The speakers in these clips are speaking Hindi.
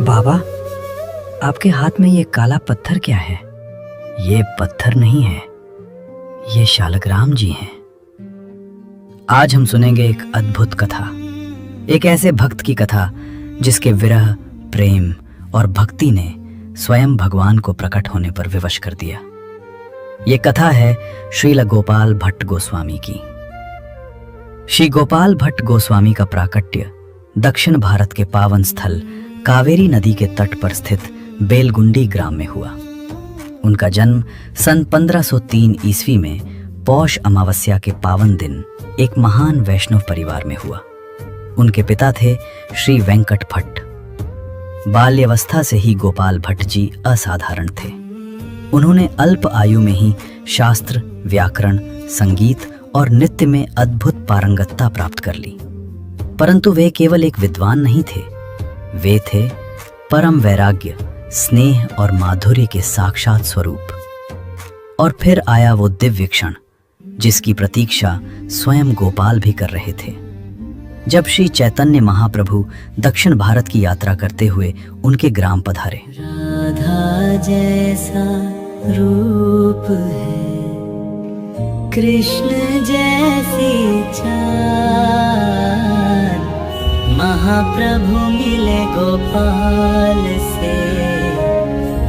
बाबा, आपके हाथ में ये काला पत्थर क्या है? ये पत्थर नहीं है, ये शालग्राम जी हैं। आज हम सुनेंगे एक अद्भुत कथा, एक ऐसे भक्त की कथा जिसके विरह, प्रेम और भक्ति ने स्वयं भगवान को प्रकट होने पर विवश कर दिया। ये कथा है श्रील गोपाल भट्ट गोस्वामी की। श्री गोपाल भट्ट गोस्वामी का प्राकट्य दक्षिण भारत के पावन स्थल कावेरी नदी के तट पर स्थित बेलगुंडी ग्राम में हुआ। उनका जन्म सन 1503 ईस्वी में पौष अमावस्या के पावन दिन एक महान वैष्णव परिवार में हुआ। उनके पिता थे श्री वेंकट भट्ट। बाल्यावस्था से ही गोपाल भट्ट जी असाधारण थे। उन्होंने अल्प आयु में ही शास्त्र, व्याकरण, संगीत और नृत्य में अद्भुत पारंगतता प्राप्त कर ली। परंतु वे केवल एक विद्वान नहीं थे, वे थे परम वैराग्य, स्नेह और माधुर्य के साक्षात स्वरूप। और फिर आया वो दिव्य क्षण जिसकी प्रतीक्षा स्वयं गोपाल भी कर रहे थे, जब श्री चैतन्य महाप्रभु दक्षिण भारत की यात्रा करते हुए उनके ग्राम पधारे। राधा जैसा रूप है, कृष्ण जैसी चाल, महाप्रभु मिले गोपाल से,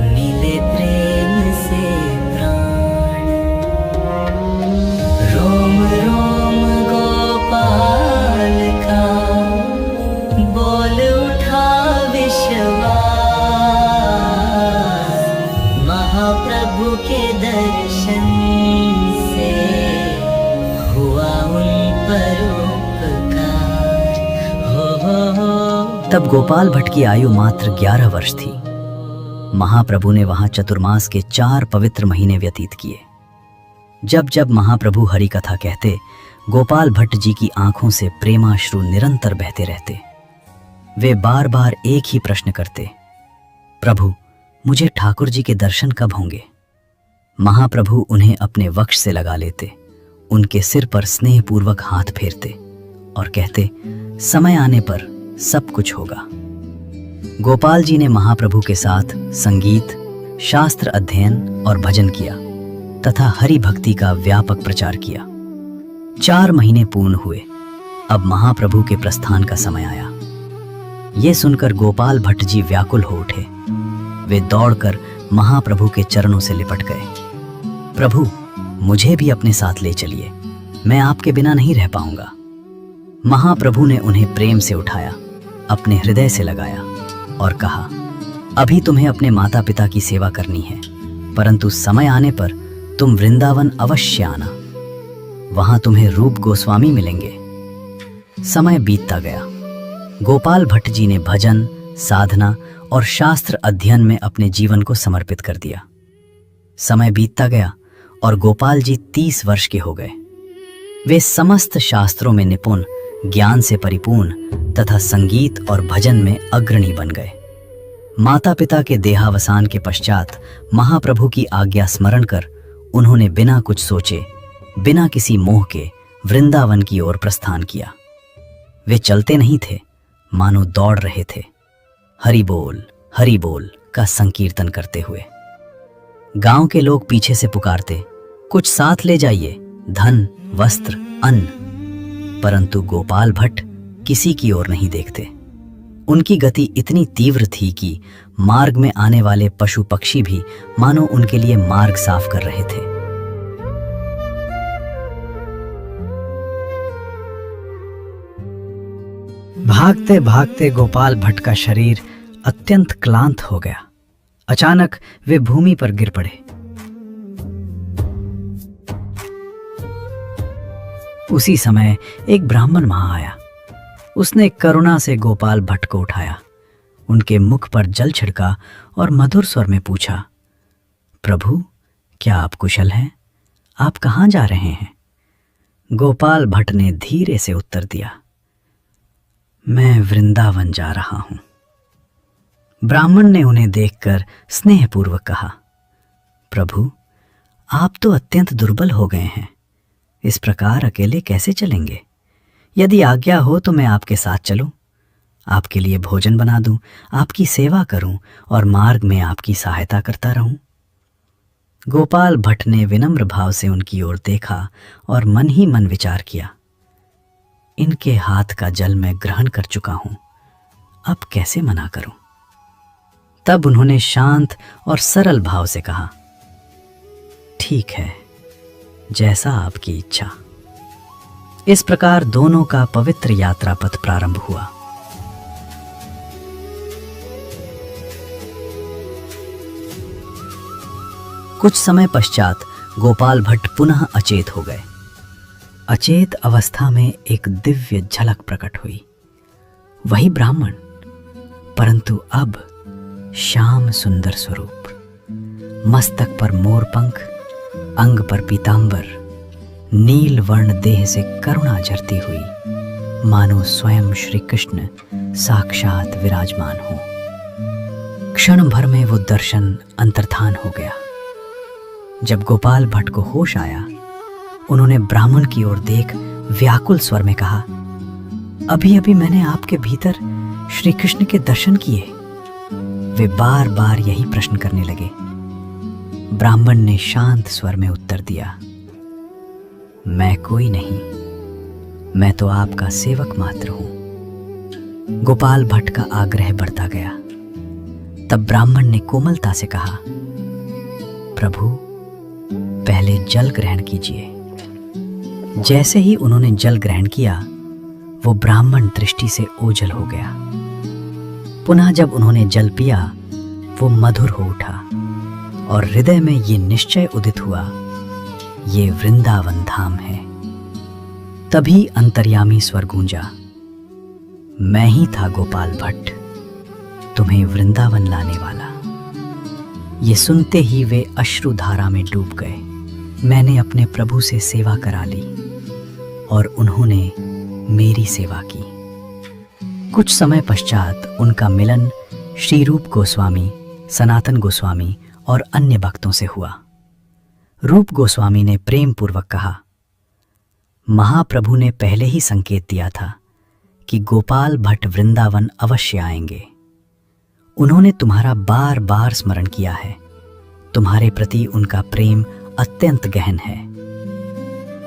मिले प्रेम से प्राण। रोम रोम गोपाल का बोल उठा विश्वास, महाप्रभु के दर्शन से हुआ उन पर उपकार। तब गोपाल भट्ट की आयु मात्र 11 वर्ष थी। महाप्रभु ने वहां चतुर्मास के 4 पवित्र महीने व्यतीत किए। जब जब महाप्रभु हरि कथा कहते, गोपाल भट्ट जी की आंखों से प्रेमाश्रु निरंतर बहते रहते। वे बार बार एक ही प्रश्न करते, प्रभु, मुझे ठाकुर जी के दर्शन कब होंगे? महाप्रभु उन्हें अपने वक्ष से लगा लेते, उनके सिर पर स्नेहपूर्वक हाथ फेरते और कहते, समय आने पर सब कुछ होगा। गोपाल जी ने महाप्रभु के साथ संगीत, शास्त्र अध्ययन और भजन किया तथा हरि भक्ति का व्यापक प्रचार किया। 4 महीने पूर्ण हुए। अब महाप्रभु के प्रस्थान का समय आया। ये सुनकर गोपाल भट्ट जी व्याकुल हो उठे। वे दौड़कर महाप्रभु के चरणों से लिपट गए। प्रभु, मुझे भी अपने साथ ले चलिए, मैं आपके बिना नहीं रह पाऊंगा। महाप्रभु ने उन्हें प्रेम से उठाया, अपने हृदय से लगाया और कहा, अभी तुम्हें अपने माता पिता की सेवा करनी है, परंतु समय आने पर तुम वृंदावन अवश्य आना, वहां तुम्हें रूप गोस्वामी मिलेंगे। समय बीतता गया। गोपाल भट्ट जी ने भजन, साधना और शास्त्र अध्ययन में अपने जीवन को समर्पित कर दिया। समय बीतता गया और गोपाल जी 30 वर्ष के हो गए। वे समस्त शास्त्रों में निपुण, ज्ञान से परिपूर्ण तथा संगीत और भजन में अग्रणी बन गए। माता पिता के देहावसान के पश्चात महाप्रभु की आज्ञा स्मरण कर उन्होंने बिना कुछ सोचे, बिना किसी मोह के वृंदावन की ओर प्रस्थान किया। वे चलते नहीं थे, मानो दौड़ रहे थे, हरि बोल का संकीर्तन करते हुए। गांव के लोग पीछे से पुकारते, कुछ साथ ले जाइए, धन, वस्त्र, अन्न। परंतु गोपाल भट्ट किसी की ओर नहीं देखते। उनकी गति इतनी तीव्र थी कि मार्ग में आने वाले पशु पक्षी भी मानो उनके लिए मार्ग साफ कर रहे थे। भागते भागते गोपाल भट्ट का शरीर अत्यंत क्लांत हो गया। अचानक वे भूमि पर गिर पड़े। उसी समय एक ब्राह्मण वहां आया। उसने करुणा से गोपाल भट्ट को उठाया, उनके मुख पर जल छिड़का और मधुर स्वर में पूछा, प्रभु, क्या आप कुशल हैं? आप कहाँ जा रहे हैं? गोपाल भट्ट ने धीरे से उत्तर दिया, मैं वृंदावन जा रहा हूं। ब्राह्मण ने उन्हें देखकर स्नेहपूर्वक कहा, प्रभु, आप तो अत्यंत दुर्बल हो गए हैं, इस प्रकार अकेले कैसे चलेंगे? यदि आज्ञा हो तो मैं आपके साथ चलूं, आपके लिए भोजन बना दूं, आपकी सेवा करूं और मार्ग में आपकी सहायता करता रहूं। गोपाल भट्ट ने विनम्र भाव से उनकी ओर देखा और मन ही मन विचार किया, इनके हाथ का जल मैं ग्रहण कर चुका हूं, अब कैसे मना करूं। तब उन्होंने शांत और सरल भाव से कहा, ठीक है, जैसा आपकी इच्छा। इस प्रकार दोनों का पवित्र यात्रा पथ प्रारंभ हुआ। कुछ समय पश्चात गोपाल भट्ट पुनः अचेत हो गए। अचेत अवस्था में एक दिव्य झलक प्रकट हुई, वही ब्राह्मण, परंतु अब श्याम सुंदर स्वरूप, मस्तक पर मोरपंख, अंग पर पीतांबर, नील वर्ण देह से करुणा झरती हुई, मानो स्वयं श्री कृष्ण साक्षात विराजमान हो। क्षण भर में वो दर्शन अंतर्धान हो गया। जब गोपाल भट्ट को होश आया, उन्होंने ब्राह्मण की ओर देख व्याकुल स्वर में कहा, अभी अभी मैंने आपके भीतर श्री कृष्ण के दर्शन किए। वे बार बार यही प्रश्न करने लगे। ब्राह्मण ने शांत स्वर में उत्तर दिया, मैं कोई नहीं, मैं तो आपका सेवक मात्र हूं। गोपाल भट्ट का आग्रह बढ़ता गया। तब ब्राह्मण ने कोमलता से कहा, प्रभु, पहले जल ग्रहण कीजिए। जैसे ही उन्होंने जल ग्रहण किया, वो ब्राह्मण दृष्टि से ओझल हो गया। पुनः जब उन्होंने जल पिया, वो मधुर हो उठा और हृदय में ये निश्चय उदित हुआ, ये वृंदावन धाम है। तभी अंतर्यामी स्वर गूंजा, मैं ही था गोपाल भट्ट, तुम्हें वृंदावन लाने वाला। ये सुनते ही वे अश्रुधारा में डूब गए। मैंने अपने प्रभु से सेवा करा ली और उन्होंने मेरी सेवा की। कुछ समय पश्चात उनका मिलन श्री रूप गोस्वामी, सनातन गोस्वामी और अन्य भक्तों से हुआ। रूप गोस्वामी ने प्रेम पूर्वक कहा, महाप्रभु ने पहले ही संकेत दिया था कि गोपाल भट्ट वृंदावन अवश्य आएंगे। उन्होंने तुम्हारा बार बार स्मरण किया है। तुम्हारे प्रति उनका प्रेम अत्यंत गहन है।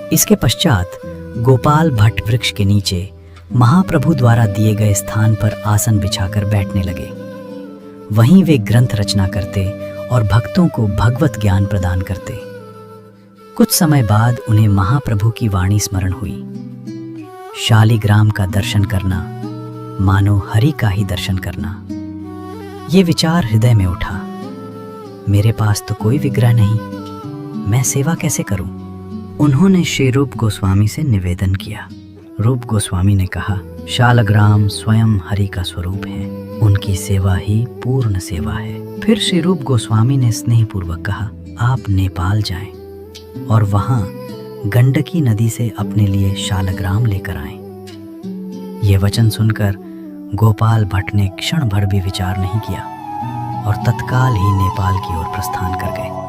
इसके पश्चात गोपाल भट्ट वृक्ष के नीचे महाप्रभु द्वारा दिए गए स्थान पर आसन बिछाकर बैठने लगे। वहीं वे ग्रंथ रचना करते और भक्तों को भगवत ज्ञान प्रदान करते। कुछ समय बाद उन्हें महाप्रभु की वाणी स्मरण हुई, शालिग्राम का दर्शन करना मानो हरि का ही दर्शन करना। ये विचार हृदय में उठा, मेरे पास तो कोई विग्रह नहीं, मैं सेवा कैसे करूं? उन्होंने श्री रूप गोस्वामी से निवेदन किया। रूप गोस्वामी ने कहा, शालग्राम स्वयं हरि का स्वरूप है, उनकी सेवा ही पूर्ण सेवा है। फिर श्री रूप गोस्वामी ने स्नेहपूर्वक कहा, आप नेपाल जाएं और वहां गंडकी नदी से अपने लिए शालग्राम लेकर आएं। यह वचन सुनकर गोपाल भट्ट ने क्षण भर भी विचार नहीं किया और तत्काल ही नेपाल की ओर प्रस्थान कर गए।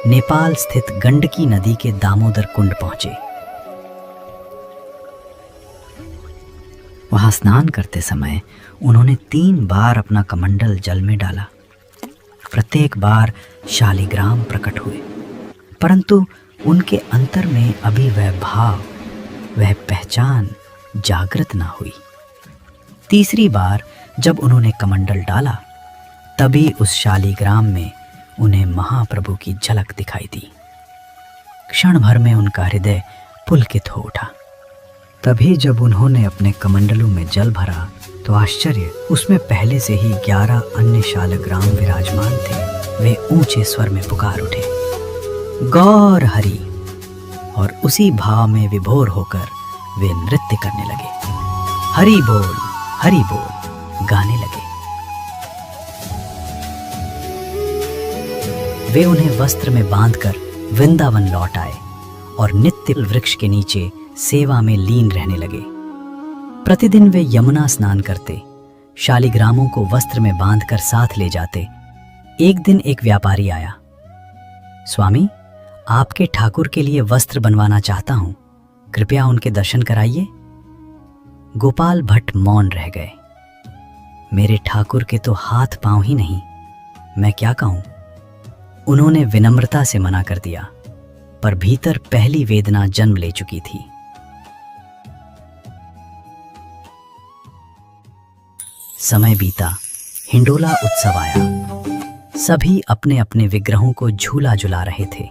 नेपाल स्थित गंडकी नदी के दामोदर कुंड पहुंचे। वहां स्नान करते समय उन्होंने 3 बार अपना कमंडल जल में डाला। प्रत्येक बार शालिग्राम प्रकट हुए, परंतु उनके अंतर में अभी वह भाव, वह पहचान जागृत ना हुई। तीसरी बार जब उन्होंने कमंडल डाला, तभी उस शालिग्राम में उन्हें महाप्रभु की झलक दिखाई दी। क्षण भर में उनका हृदय पुलकित हो उठा। तभी जब उन्होंने अपने कमंडलों में जल भरा तो आश्चर्य, उसमें पहले से ही 11 अन्य शालग्राम विराजमान थे। वे ऊंचे स्वर में पुकार उठे, गौर हरि, और उसी भाव में विभोर होकर वे नृत्य करने लगे। हरि बोल गाने लगे। वे उन्हें वस्त्र में बांधकर वृंदावन लौट आए और नित्य वृक्ष के नीचे सेवा में लीन रहने लगे। प्रतिदिन वे यमुना स्नान करते, शालिग्रामों को वस्त्र में बांधकर साथ ले जाते। एक दिन एक व्यापारी आया, स्वामी, आपके ठाकुर के लिए वस्त्र बनवाना चाहता हूं, कृपया उनके दर्शन कराइए। गोपाल भट्ट मौन रह गए। मेरे ठाकुर के तो हाथ पांव ही नहीं, मैं क्या कहूं। उन्होंने विनम्रता से मना कर दिया, पर भीतर पहली वेदना जन्म ले चुकी थी। समय बीता, हिंडोला उत्सव आया। सभी अपने अपने विग्रहों को झूला झुला रहे थे।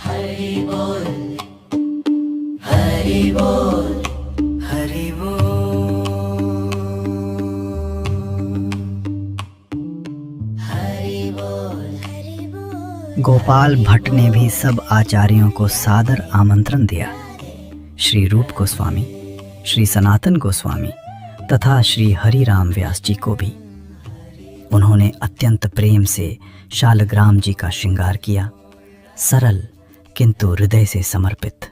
हरि बोल, हरि बोल, हरि बोल, हरि बोल, हरि बोल। गोपाल भट्ट ने भी सब आचार्यों को सादर आमंत्रण दिया। श्री रूप गोस्वामी, श्री सनातन गोस्वामी तथा श्री हरिराम व्यास जी को भी। उन्होंने अत्यंत प्रेम से शालग्राम जी का श्रृंगार किया, सरल किंतु हृदय से समर्पित।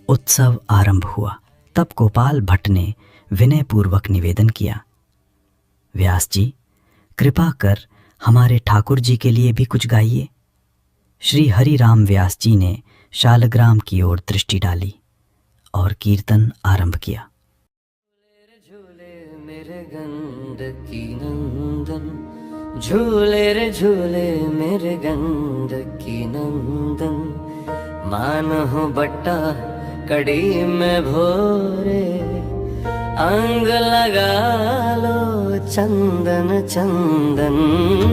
उत्सव आरंभ हुआ। तब गोपाल भट्ट ने विनयपूर्वक निवेदन किया, व्यास जी, कृपा कर हमारे ठाकुर जी के लिए भी कुछ गाइए। श्री हरिराम व्यास जी ने शालग्राम की ओर दृष्टि डाली और कीर्तन आरंभ किया। गंडकी नंदन, झूले रे झूले मेरे गंडकी नंदन, मान हो बट्टा कड़ी में भोरे, अंग लगा लो चंदन चंदन,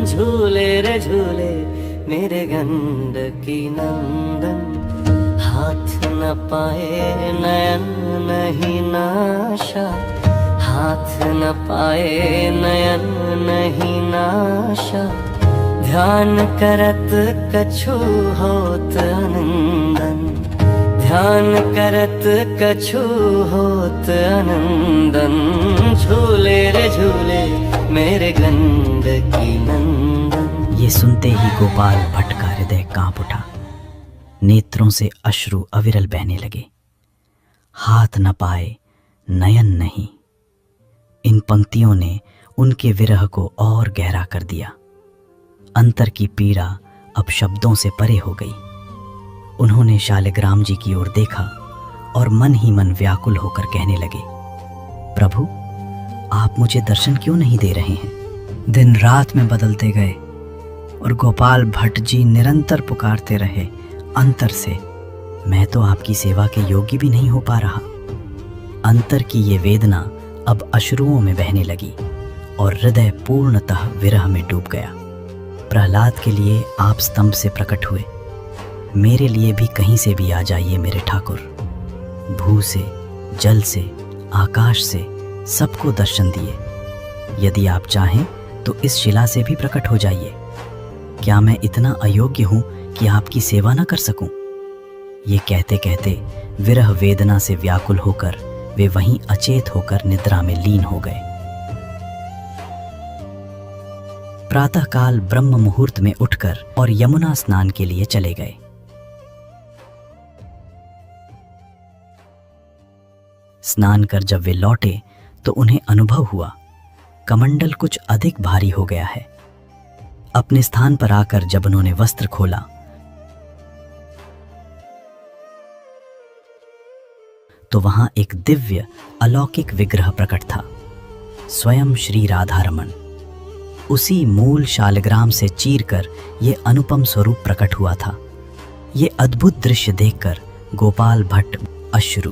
झूले रे झूले मेरे गंडकी नंदन, हाथ न पाए नयन नहीं नाशा, हाथ न पाए नयन नहीं नाशा, ध्यान करत कछु होत आनंदन, ध्यान करत कछु होत आनंदन, झूले रे झूले मेरे गंडकी नंदन। ये सुनते ही गोपाल भट्ट का हृदय कांप उठा। नेत्रों से अश्रु अविरल बहने लगे। हाथ न पाए नयन नहीं, इन पंक्तियों ने उनके विरह को और गहरा कर दिया। अंतर की पीड़ा अब शब्दों से परे हो गई। उन्होंने शालिग्राम जी की ओर देखा और मन ही मन व्याकुल होकर कहने लगे, प्रभु, आप मुझे दर्शन क्यों नहीं दे रहे हैं। दिन रात में बदलते गए और गोपाल भट्ट जी निरंतर पुकारते रहे अंतर से, मैं तो आपकी सेवा के योग्य भी नहीं हो पा रहा। अंतर की ये वेदना अब अश्रुओं में बहने लगी और हृदय पूर्णतः विरह में डूब गया। प्रहलाद के लिए आप स्तंभ से प्रकट हुए, मेरे लिए भी कहीं से भी आ जाइए मेरे ठाकुर। भू से, जल से, आकाश से सबको दर्शन दिए। यदि आप चाहें तो इस शिला से भी प्रकट हो जाइए। क्या मैं इतना अयोग्य हूं कि आपकी सेवा न कर सकूं। ये कहते कहते विरह वेदना से व्याकुल होकर वे वहीं अचेत होकर निद्रा में लीन हो गए। प्रातःकाल ब्रह्म मुहूर्त में उठकर और यमुना स्नान के लिए चले गए। स्नान कर जब वे लौटे तो उन्हें अनुभव हुआ कमंडल कुछ अधिक भारी हो गया है। अपने स्थान पर आकर जब उन्होंने वस्त्र खोला तो वहां एक दिव्य अलौकिक विग्रह प्रकट था, स्वयं श्री राधारमण। उसी मूल शालग्राम से चीरकर ये अनुपम स्वरूप प्रकट हुआ था। ये अद्भुत दृश्य देखकर गोपाल भट्ट अश्रु,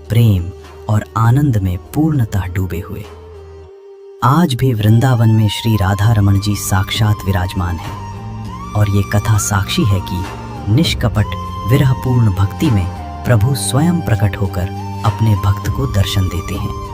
प्रेम और आनंद में पूर्णतः डूबे हुए। आज भी वृंदावन में श्री राधारमण जी साक्षात विराजमान हैं और ये कथा साक्षी है कि निष्कपट विरहपूर्ण भक्ति में प्रभु स्वयं प्रकट होकर अपने भक्त को दर्शन देते हैं।